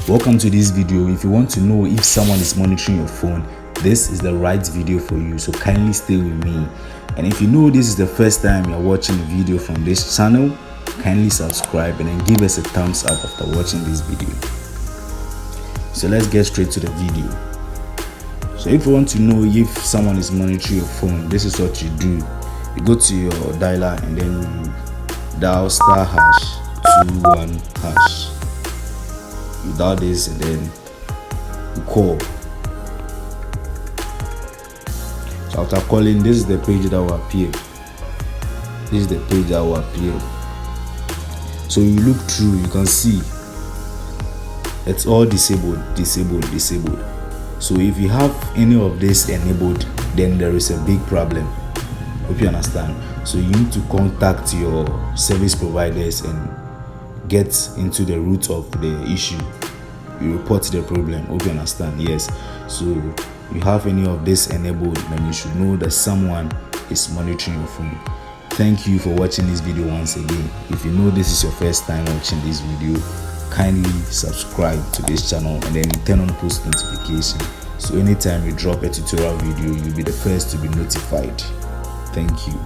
Welcome to this video. If you want to know if someone is monitoring your phone, this is the right video for you, so kindly stay with me. And if you know this is the first time you're watching a video from this channel, kindly subscribe and then give us a thumbs up after watching this video. So let's get straight to the video. So if you want to know if someone is monitoring your phone, this is what you do. You go to your dialer and then you dial *#21#. You dial this and then you call. So after calling, this is the page that will appear. This is the page that will appear. So you look through, you can see it's all disabled. So if you have any of this enabled, then there is a big problem. Hope you understand. So you need to contact your service providers and get into the root of the issue. You report the problem. Hope you understand. Yes. So you have any of this enabled, then you should know that someone is monitoring your phone. Thank you for watching this video once again. If you know this is your first time watching this video, kindly subscribe to this channel and then turn on post notification, so anytime we drop a tutorial video, you'll be the first to be notified. Thank you.